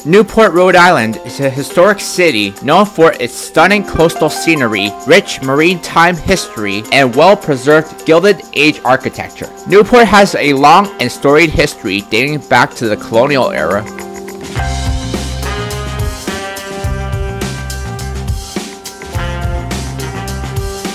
Newport, Rhode Island is a historic city known for its stunning coastal scenery, rich maritime history, and well-preserved Gilded Age architecture. Newport has a long and storied history dating back to the colonial era.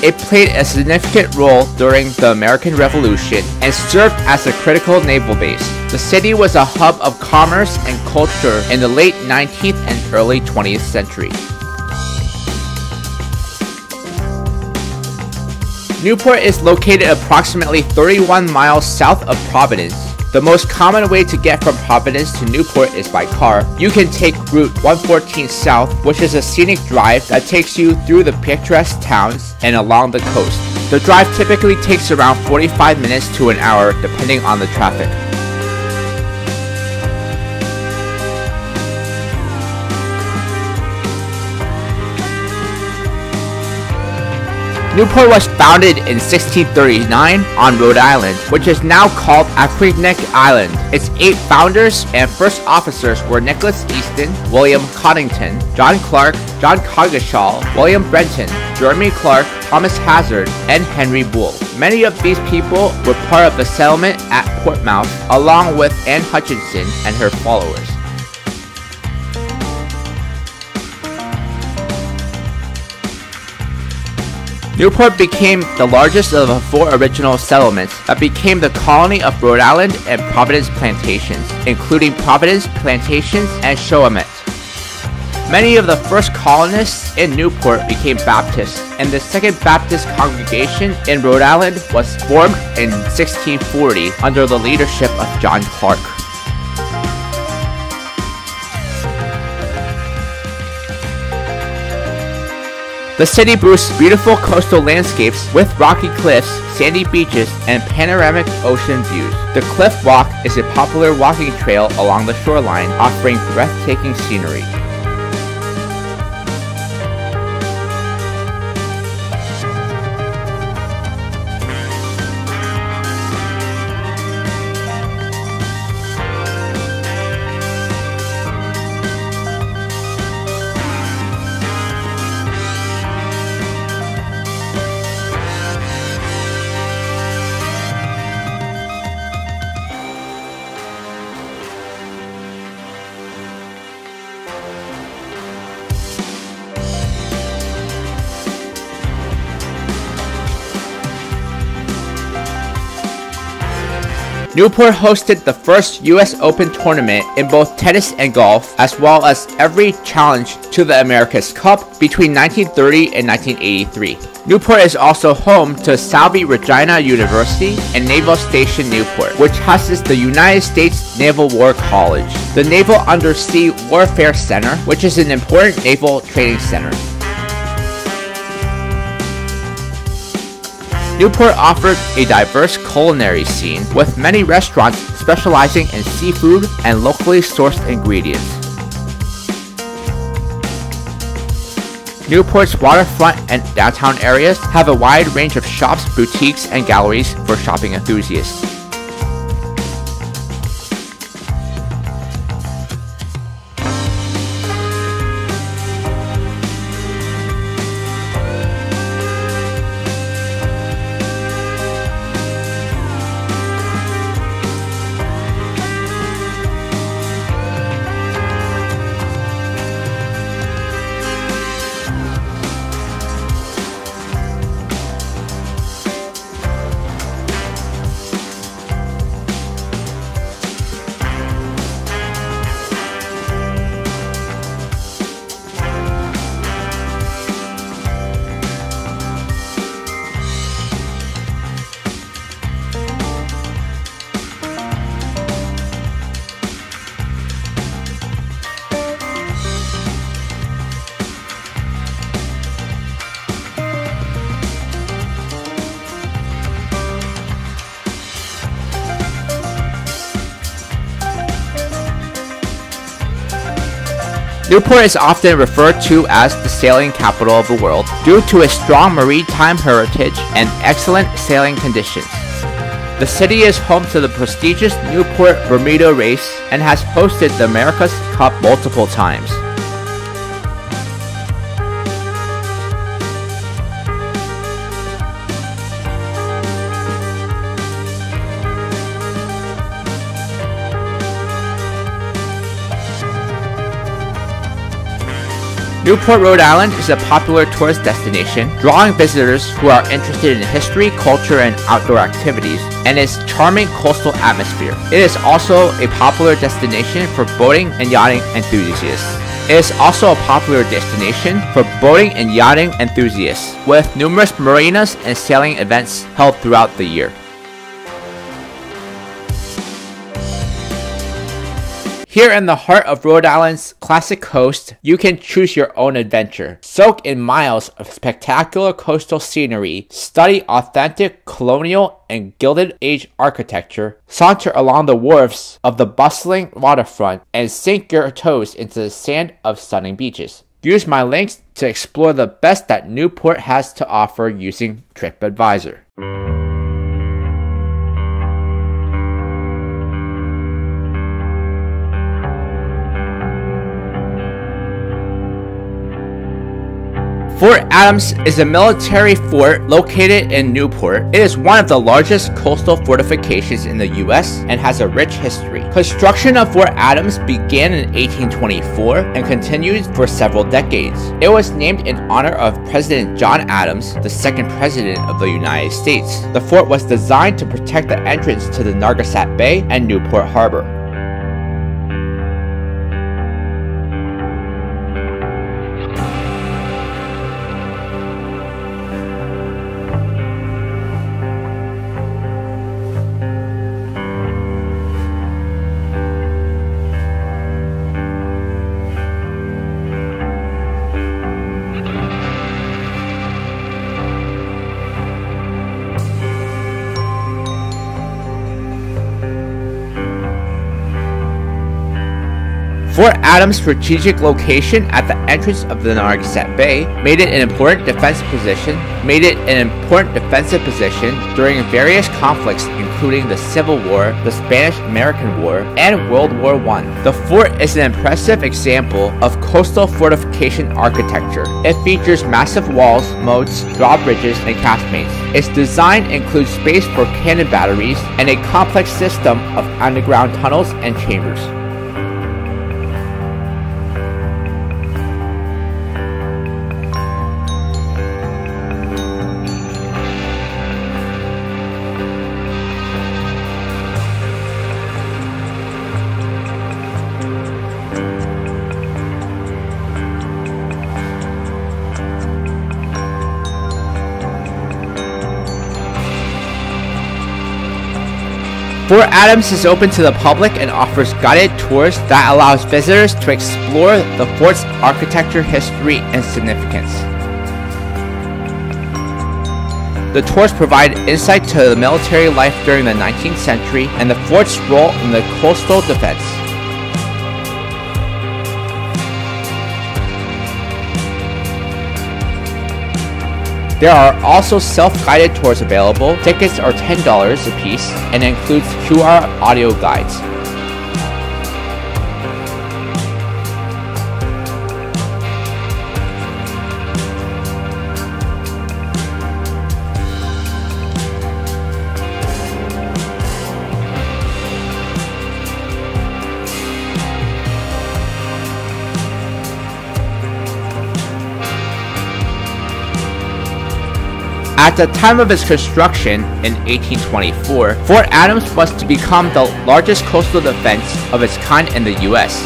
It played a significant role during the American Revolution and served as a critical naval base. The city was a hub of commerce and culture in the late 19th and early 20th century. Newport is located approximately 31 miles south of Providence. The most common way to get from Providence to Newport is by car. You can take Route 114 South, which is a scenic drive that takes you through the picturesque towns and along the coast. The drive typically takes around 45 minutes to an hour depending on the traffic. Newport was founded in 1639 on Rhode Island, which is now called Aquidneck Island. Its 8 founders and first officers were Nicholas Easton, William Coddington, John Clark, John Coggeshall, William Brenton, Jeremy Clark, Thomas Hazard, and Henry Bull. Many of these people were part of the settlement at Portsmouth, along with Anne Hutchinson and her followers. Newport became the largest of the 4 original settlements that became the colony of Rhode Island and Providence Plantations, including Providence Plantations and Shoamet. Many of the first colonists in Newport became Baptists, and the Second Baptist congregation in Rhode Island was formed in 1640 under the leadership of John Clark. The city boasts beautiful coastal landscapes with rocky cliffs, sandy beaches, and panoramic ocean views. The Cliff Walk is a popular walking trail along the shoreline, offering breathtaking scenery. Newport hosted the first US Open tournament in both tennis and golf, as well as every challenge to the America's Cup between 1930 and 1983. Newport is also home to Salve Regina University and Naval Station Newport, which houses the United States Naval War College, the Naval Undersea Warfare Center, which is an important naval training center. Newport offered a diverse culinary scene, with many restaurants specializing in seafood and locally sourced ingredients. Newport's waterfront and downtown areas have a wide range of shops, boutiques, and galleries for shopping enthusiasts. Newport is often referred to as the sailing capital of the world due to its strong maritime heritage and excellent sailing conditions. The city is home to the prestigious Newport Bermuda race and has hosted the America's Cup multiple times. Newport, Rhode Island is a popular tourist destination, drawing visitors who are interested in history, culture, and outdoor activities, and its charming coastal atmosphere. It is also a popular destination for boating and yachting enthusiasts. With numerous marinas and sailing events held throughout the year. Here in the heart of Rhode Island's classic coast, you can choose your own adventure. Soak in miles of spectacular coastal scenery, study authentic colonial and Gilded Age architecture, saunter along the wharfs of the bustling waterfront, and sink your toes into the sand of stunning beaches. Use my links to explore the best that Newport has to offer using TripAdvisor. Fort Adams is a military fort located in Newport. It is one of the largest coastal fortifications in the US and has a rich history. Construction of Fort Adams began in 1824 and continued for several decades. It was named in honor of President John Adams, the second president of the United States. The fort was designed to protect the entrance to the Narragansett Bay and Newport Harbor. Fort Adams' strategic location at the entrance of the Narragansett Bay made it an important defensive position during various conflicts including the Civil War, the Spanish-American War, and World War I. The fort is an impressive example of coastal fortification architecture. It features massive walls, moats, drawbridges, and casemates. Its design includes space for cannon batteries and a complex system of underground tunnels and chambers. Fort Adams is open to the public and offers guided tours that allows visitors to explore the fort's architecture, history, and significance. The tours provide insight to the military life during the 19th century and the fort's role in the coastal defense. There are also self-guided tours available. Tickets are $10 a piece and includes QR audio guides. At the time of its construction in 1824, Fort Adams was to become the largest coastal defense of its kind in the US.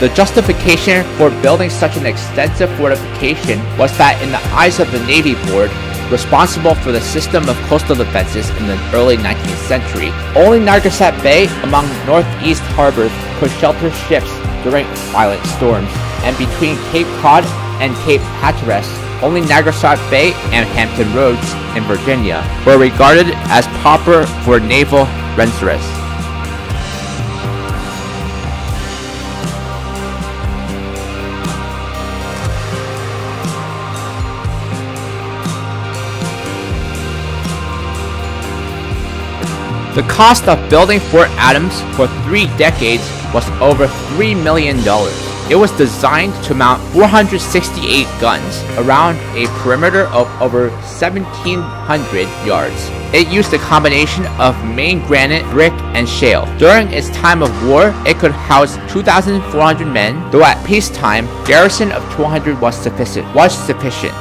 The justification for building such an extensive fortification was that in the eyes of the Navy Board, responsible for the system of coastal defenses in the early 19th century, only Narragansett Bay among northeast harbors could shelter ships during violent storms, and between Cape Cod and Cape Hatteras, only Narragansett Bay and Hampton Roads in Virginia were regarded as proper for naval residence. The cost of building Fort Adams for 3 decades was over $3 million. It was designed to mount 468 guns around a perimeter of over 1,700 yards. It used a combination of main granite, brick, and shale. During its time of war, it could house 2,400 men, though at peacetime, garrison of 200 was sufficient.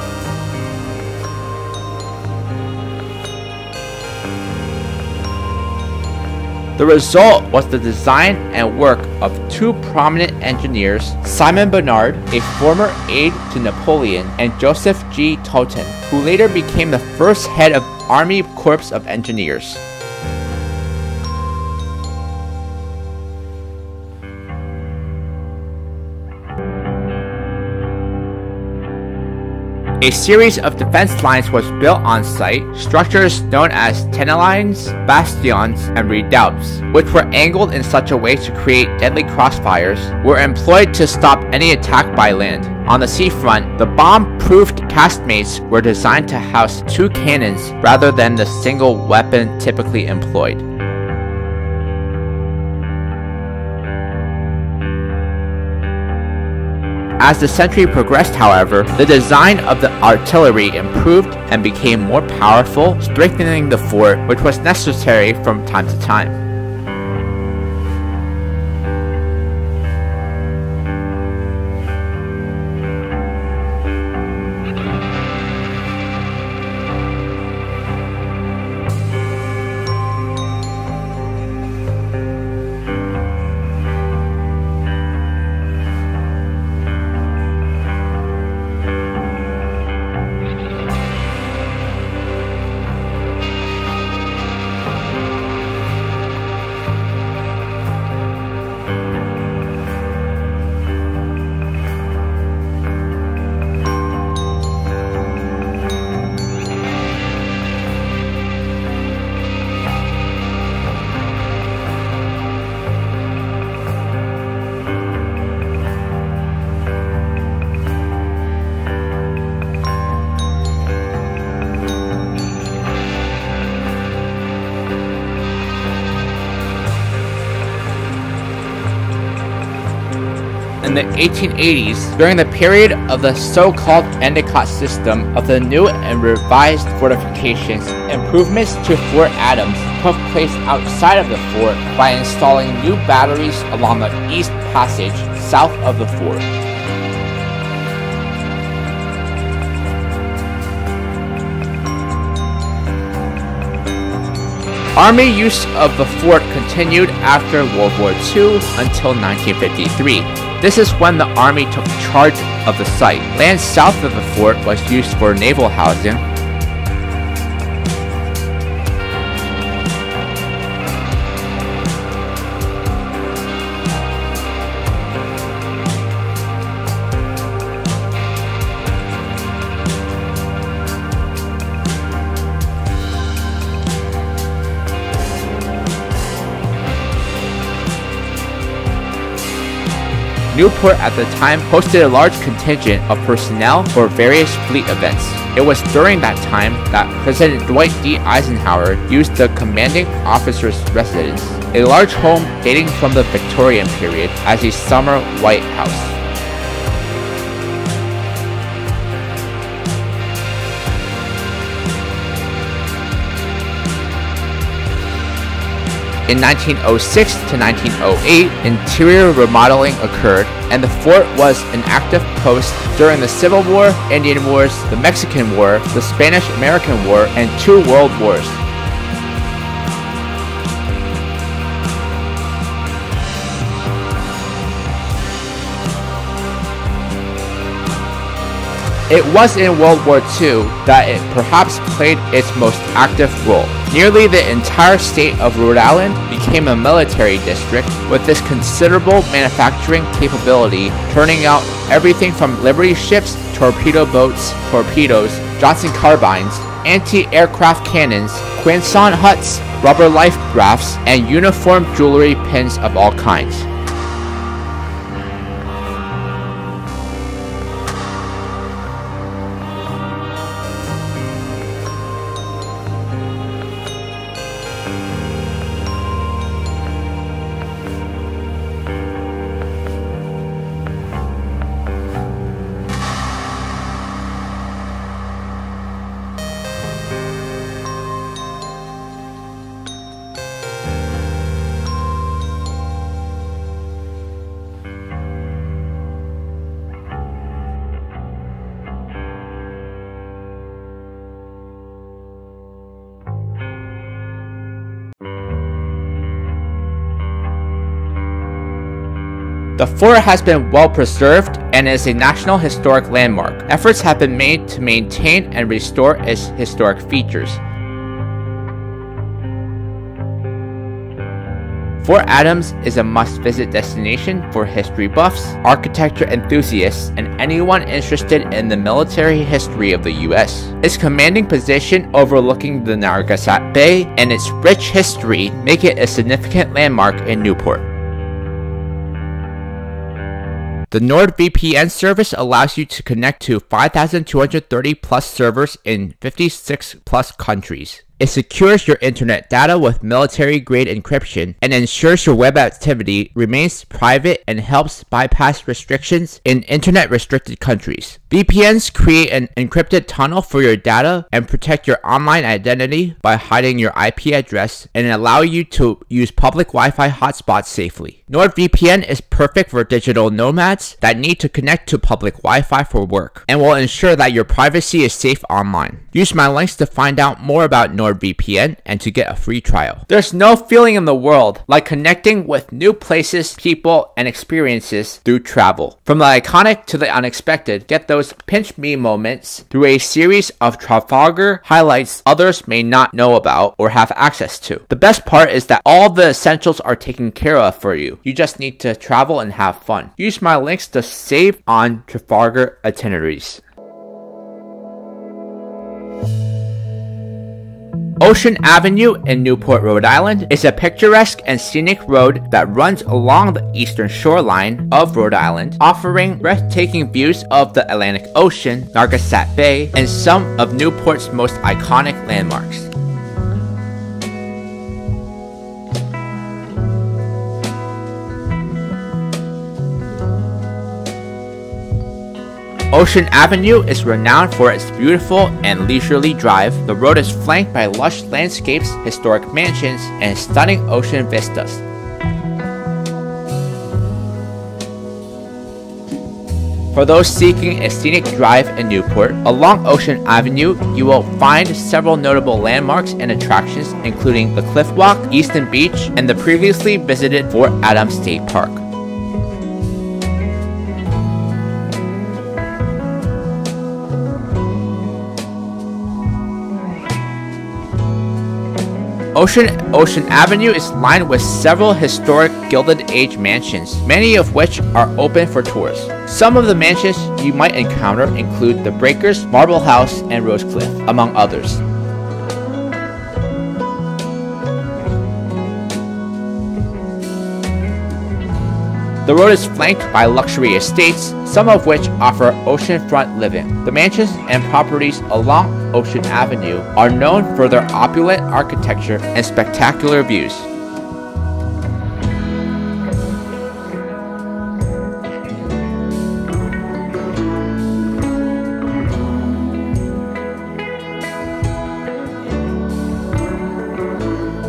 The result was the design and work of 2 prominent engineers, Simon Bernard, a former aide to Napoleon, and Joseph G. Totten, who later became the first head of Army Corps of Engineers. A series of defense lines was built on site, structures known as tenalines, bastions, and redoubts, which were angled in such a way to create deadly crossfires, were employed to stop any attack by land. On the seafront, the bomb-proofed casemates were designed to house 2 cannons rather than the single weapon typically employed. As the century progressed, however, the design of the artillery improved and became more powerful, strengthening the fort, which was necessary from time to time. In the 1880s, during the period of the so-called Endicott system of the new and revised fortifications, improvements to Fort Adams took place outside of the fort by installing new batteries along the East Passage south of the fort. Army use of the fort continued after World War II until 1953. This is when the Army took charge of the site. Land south of the fort was used for naval housing. Newport at the time hosted a large contingent of personnel for various fleet events. It was during that time that President Dwight D. Eisenhower used the commanding officer's residence, a large home dating from the Victorian period, as a summer White House. In 1906 to 1908, interior remodeling occurred, and the fort was an active post during the Civil War, Indian Wars, the Mexican War, the Spanish-American War, and 2 World Wars. It was in World War II that it perhaps played its most active role. Nearly the entire state of Rhode Island became a military district, with this considerable manufacturing capability turning out everything from Liberty ships, torpedo boats, torpedoes, Johnson carbines, anti-aircraft cannons, Quinson huts, rubber life rafts, and uniform jewelry pins of all kinds. The fort has been well preserved and is a National Historic Landmark. Efforts have been made to maintain and restore its historic features. Fort Adams is a must-visit destination for history buffs, architecture enthusiasts, and anyone interested in the military history of the US. Its commanding position overlooking the Narragansett Bay and its rich history make it a significant landmark in Newport. The NordVPN service allows you to connect to 5,230 plus servers in 56 plus countries. It secures your internet data with military-grade encryption and ensures your web activity remains private and helps bypass restrictions in internet-restricted countries. VPNs create an encrypted tunnel for your data and protect your online identity by hiding your IP address and allow you to use public Wi-Fi hotspots safely. NordVPN is perfect for digital nomads that need to connect to public Wi-Fi for work and will ensure that your privacy is safe online. Use my links to find out more about NordVPN and to get a free trial. There's no feeling in the world like connecting with new places, people, and experiences through travel. From the iconic to the unexpected, get those pinch me moments through a series of Trafalgar highlights others may not know about or have access to. The best part is that all the essentials are taken care of for you. You just need to travel and have fun. Use my links to save on Trafalgar itineraries. Ocean Avenue in Newport, Rhode Island is a picturesque and scenic road that runs along the eastern shoreline of Rhode Island, offering breathtaking views of the Atlantic Ocean, Narragansett Bay, and some of Newport's most iconic landmarks. Ocean Avenue is renowned for its beautiful and leisurely drive. The road is flanked by lush landscapes, historic mansions, and stunning ocean vistas. For those seeking a scenic drive in Newport, along Ocean Avenue, you will find several notable landmarks and attractions, including the Cliff Walk, Easton Beach, and the previously visited Fort Adams State Park. Ocean Avenue is lined with several historic Gilded Age mansions, many of which are open for tours. Some of the mansions you might encounter include the Breakers, Marble House, and Rose Cliff, among others. The road is flanked by luxury estates, some of which offer oceanfront living. The mansions and properties along Ocean Avenue are known for their opulent architecture and spectacular views.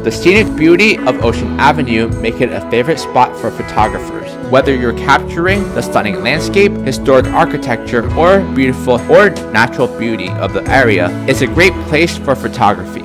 The scenic beauty of Ocean Avenue make it a favorite spot for photographers. Whether you're capturing the stunning landscape, historic architecture, or beautiful or natural beauty of the area, it's a great place for photography.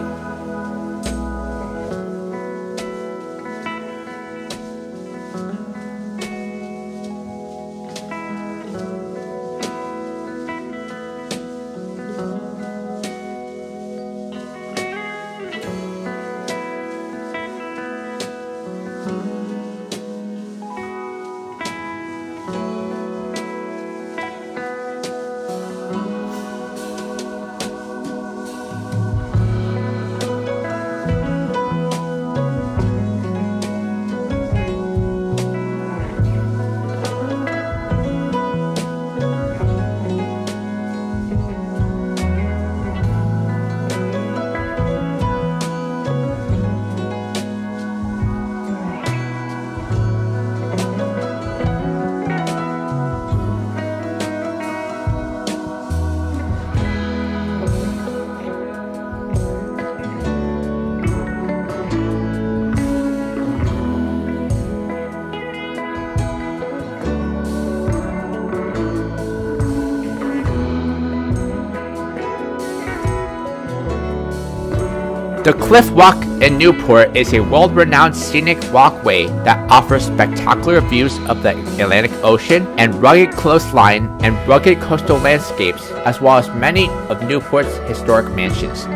The Cliff Walk in Newport is a world-renowned scenic walkway that offers spectacular views of the Atlantic Ocean and rugged coastline and rugged coastal landscapes, as well as many of Newport's historic mansions.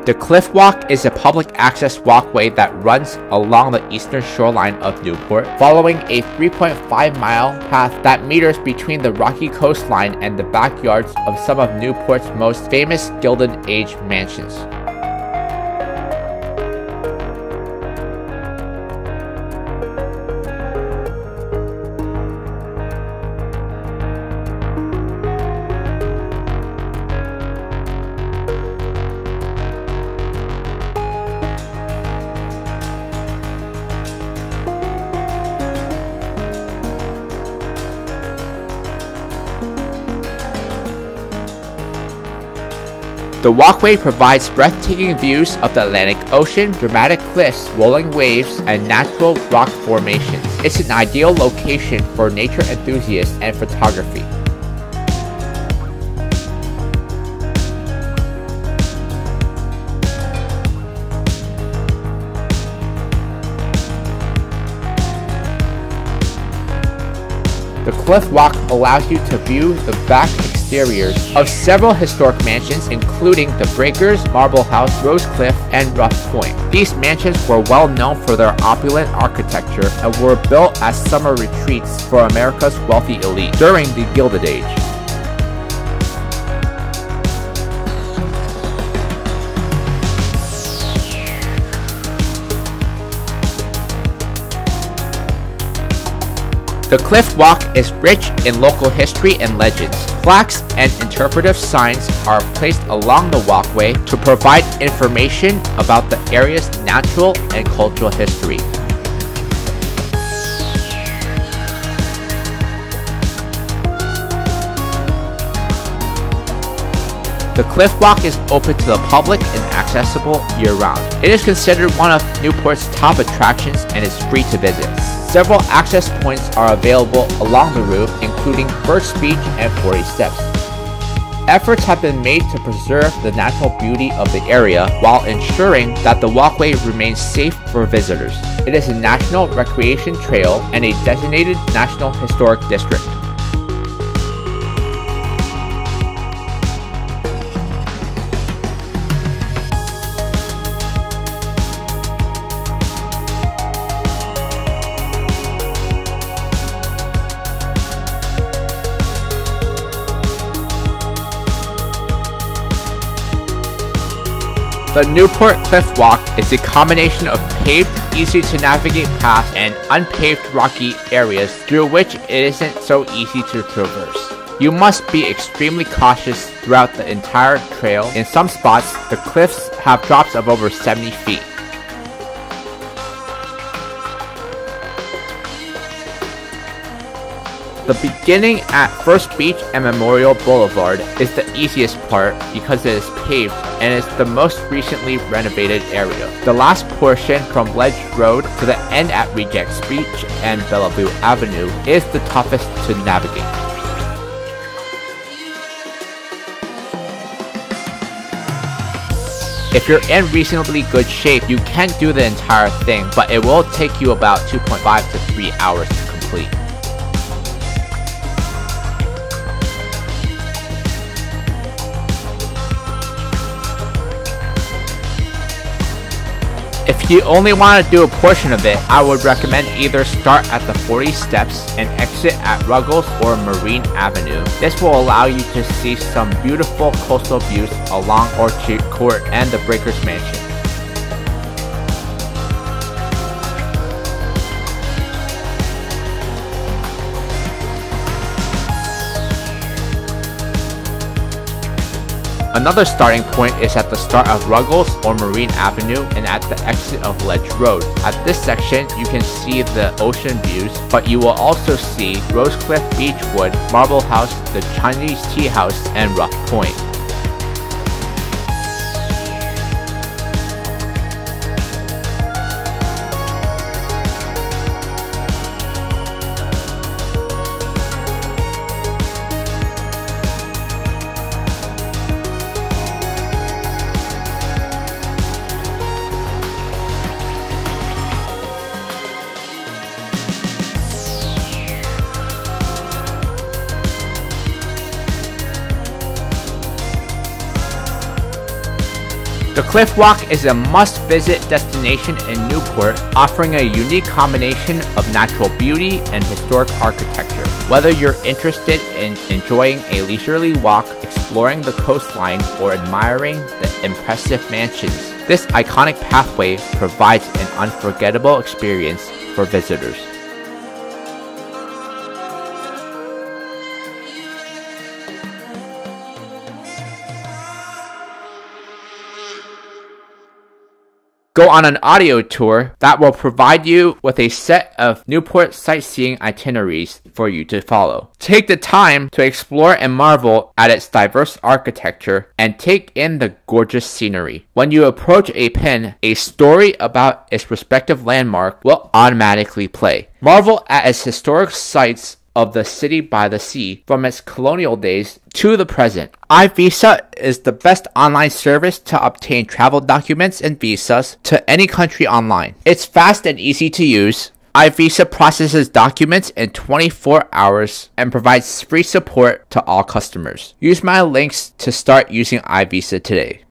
The Cliff Walk is a public access walkway that runs along the eastern shoreline of Newport, following a 3.5-mile path that meters between the rocky coastline and the backyards of some of Newport's most famous Gilded Age mansions. The walkway provides breathtaking views of the Atlantic Ocean, dramatic cliffs, rolling waves, and natural rock formations. It's an ideal location for nature enthusiasts and photography. The Cliff Walk allows you to view the back exteriors of several historic mansions, including the Breakers, Marble House, Rose Cliff, and Rough Point. These mansions were well known for their opulent architecture and were built as summer retreats for America's wealthy elite during the Gilded Age. The Cliff Walk is rich in local history and legends. Plaques and interpretive signs are placed along the walkway to provide information about the area's natural and cultural history. The Cliff Walk is open to the public and accessible year-round. It is considered one of Newport's top attractions and is free to visit. Several access points are available along the route, including First Beach and 40 Steps. Efforts have been made to preserve the natural beauty of the area while ensuring that the walkway remains safe for visitors. It is a national recreation trail and a designated National Historic District. The Newport Cliff Walk is a combination of paved, easy-to-navigate paths and unpaved rocky areas through which it isn't so easy to traverse. You must be extremely cautious throughout the entire trail. In some spots, the cliffs have drops of over 70 feet. The beginning at First Beach and Memorial Boulevard is the easiest part because it is paved and is the most recently renovated area. The last portion from Ledge Road to the end at Rejects Beach and Bellevue Avenue is the toughest to navigate. If you're in reasonably good shape, you can do the entire thing, but it will take you about 2.5 to 3 hours to complete. If you only want to do a portion of it, I would recommend either start at the 40 Steps and exit at Ruggles or Marine Avenue. This will allow you to see some beautiful coastal views along Orchard Court and the Breakers Mansion. Another starting point is at the start of Ruggles or Marine Avenue and at the exit of Ledge Road. At this section, you can see the ocean views, but you will also see Rosecliff Beechwood, Marble House, the Chinese Tea House, and Rough Point. The Cliff Walk is a must-visit destination in Newport, offering a unique combination of natural beauty and historic architecture. Whether you're interested in enjoying a leisurely walk, exploring the coastline, or admiring the impressive mansions, this iconic pathway provides an unforgettable experience for visitors. Go on an audio tour that will provide you with a set of Newport sightseeing itineraries for you to follow. Take the time to explore and marvel at its diverse architecture and take in the gorgeous scenery. When you approach a pin, a story about its respective landmark will automatically play. Marvel at its historic sites of the city by the sea from its colonial days to the present. iVisa is the best online service to obtain travel documents and visas to any country online. It's fast and easy to use. iVisa processes documents in 24 hours and provides free support to all customers. Use my links to start using iVisa today.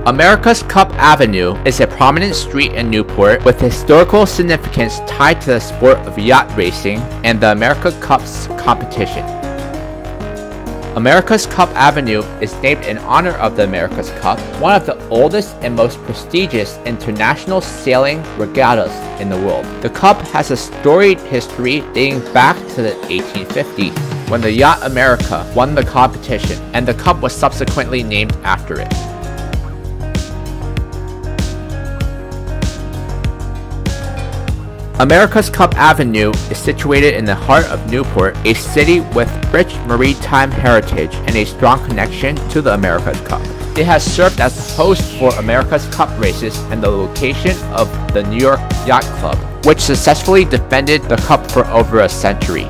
America's Cup Avenue is a prominent street in Newport with historical significance tied to the sport of yacht racing and the America Cup's competition. America's Cup Avenue is named in honor of the America's Cup, one of the oldest and most prestigious international sailing regattas in the world. The Cup has a storied history dating back to the 1850s, when the yacht America won the competition, and the Cup was subsequently named after it. America's Cup Avenue is situated in the heart of Newport, a city with rich maritime heritage and a strong connection to the America's Cup. It has served as the host for America's Cup races and the location of the New York Yacht Club, which successfully defended the Cup for over a century.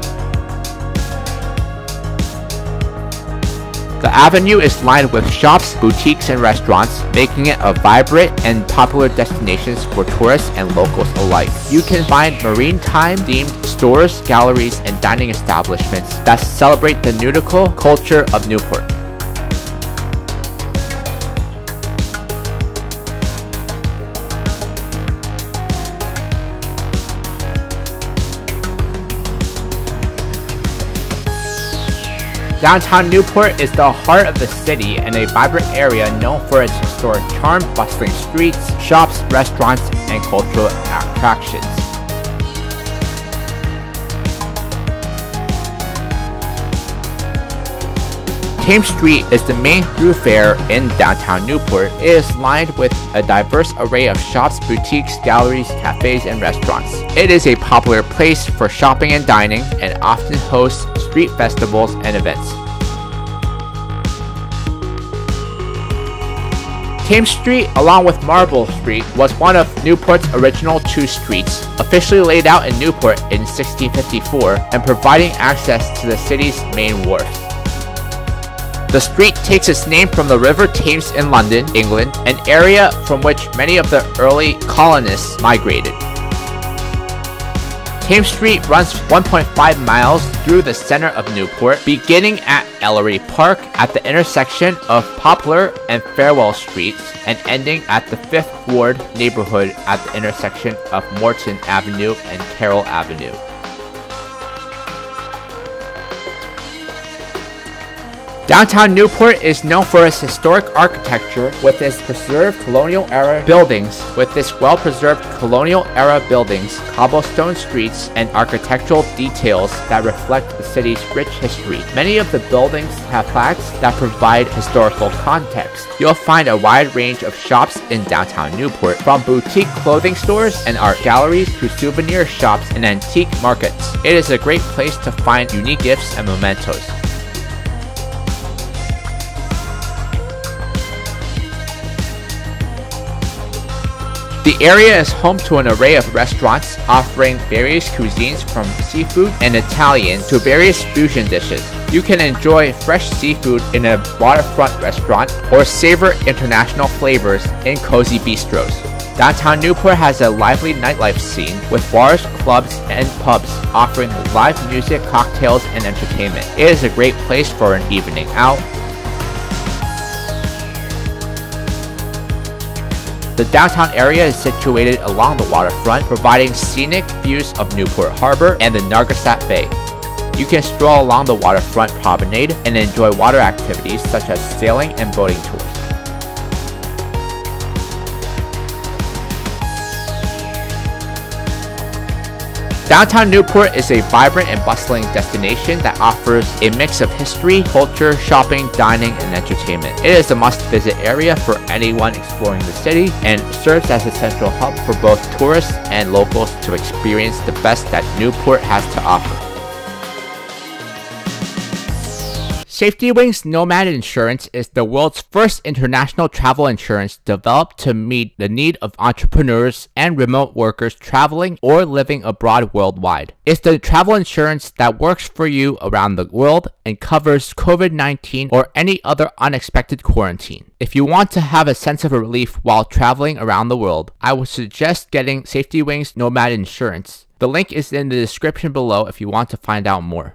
The avenue is lined with shops, boutiques, and restaurants, making it a vibrant and popular destination for tourists and locals alike. You can find maritime-themed stores, galleries, and dining establishments that celebrate the nautical culture of Newport. Downtown Newport is the heart of the city and a vibrant area known for its historic charm, bustling streets, shops, restaurants, and cultural attractions. Thames Street is the main thoroughfare in downtown Newport. It is lined with a diverse array of shops, boutiques, galleries, cafes, and restaurants. It is a popular place for shopping and dining and often hosts street festivals and events. Thames Street, along with Marble Street, was one of Newport's original two streets, officially laid out in Newport in 1654 and providing access to the city's main wharfs. The street takes its name from the River Thames in London, England, an area from which many of the early colonists migrated. Thames Street runs 1.5 miles through the center of Newport, beginning at Ellery Park at the intersection of Poplar and Farewell Streets and ending at the 5th Ward neighborhood at the intersection of Morton Avenue and Carroll Avenue. Downtown Newport is known for its historic architecture with its preserved colonial-era buildings, cobblestone streets, and architectural details that reflect the city's rich history. Many of the buildings have plaques that provide historical context. You'll find a wide range of shops in downtown Newport, from boutique clothing stores and art galleries to souvenir shops and antique markets. It is a great place to find unique gifts and mementos. The area is home to an array of restaurants offering various cuisines from seafood and Italian to various fusion dishes. You can enjoy fresh seafood in a waterfront restaurant or savor international flavors in cozy bistros. Downtown Newport has a lively nightlife scene with bars, clubs, and pubs offering live music, cocktails, and entertainment. It is a great place for an evening out. The downtown area is situated along the waterfront, providing scenic views of Newport Harbor and the Narragansett Bay. You can stroll along the waterfront promenade and enjoy water activities such as sailing and boating tours. Downtown Newport is a vibrant and bustling destination that offers a mix of history, culture, shopping, dining, and entertainment. It is a must-visit area for anyone exploring the city and serves as a central hub for both tourists and locals to experience the best that Newport has to offer. SafetyWing's Nomad insurance is the world's first international travel insurance developed to meet the need of entrepreneurs and remote workers traveling or living abroad worldwide. It's the travel insurance that works for you around the world and covers COVID-19 or any other unexpected quarantine. If you want to have a sense of relief while traveling around the world, I would suggest getting SafetyWing's Nomad insurance. The link is in the description below if you want to find out more.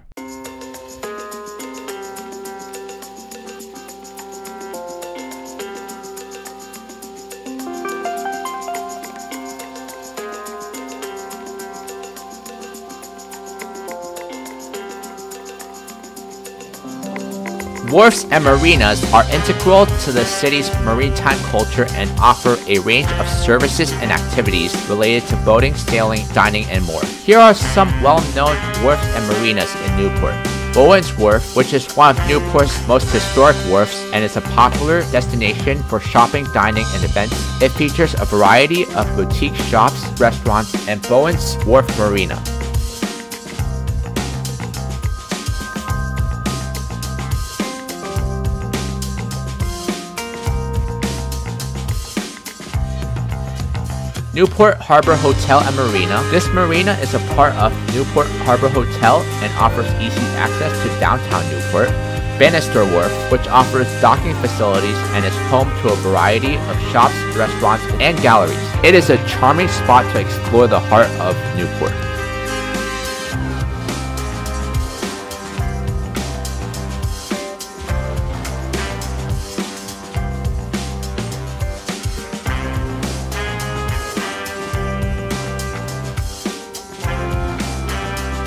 Wharfs and marinas are integral to the city's maritime culture and offer a range of services and activities related to boating, sailing, dining, and more. Here are some well-known wharfs and marinas in Newport. Bowen's Wharf, which is one of Newport's most historic wharfs and is a popular destination for shopping, dining, and events. It features a variety of boutique shops, restaurants, and Bowen's Wharf Marina. Newport Harbor Hotel and Marina. This marina is a part of Newport Harbor Hotel and offers easy access to downtown Newport. Bannister Wharf, which offers docking facilities and is home to a variety of shops, restaurants, and galleries. It is a charming spot to explore the heart of Newport.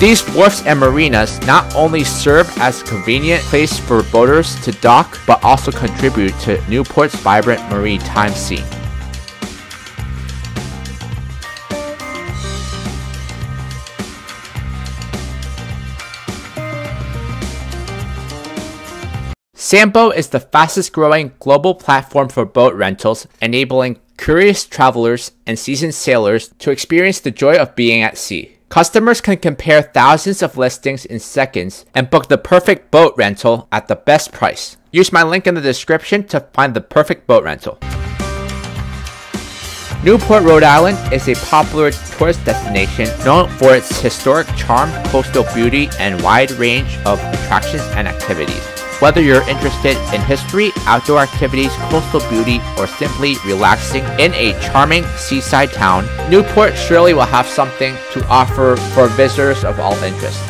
These wharfs and marinas not only serve as a convenient place for boaters to dock, but also contribute to Newport's vibrant maritime scene. SamBoat is the fastest growing global platform for boat rentals, enabling curious travelers and seasoned sailors to experience the joy of being at sea. Customers can compare thousands of listings in seconds and book the perfect boat rental at the best price. Use my link in the description to find the perfect boat rental. Newport, Rhode Island is a popular tourist destination known for its historic charm, coastal beauty, and wide range of attractions and activities. Whether you're interested in history, outdoor activities, coastal beauty, or simply relaxing in a charming seaside town, Newport surely will have something to offer for visitors of all interest.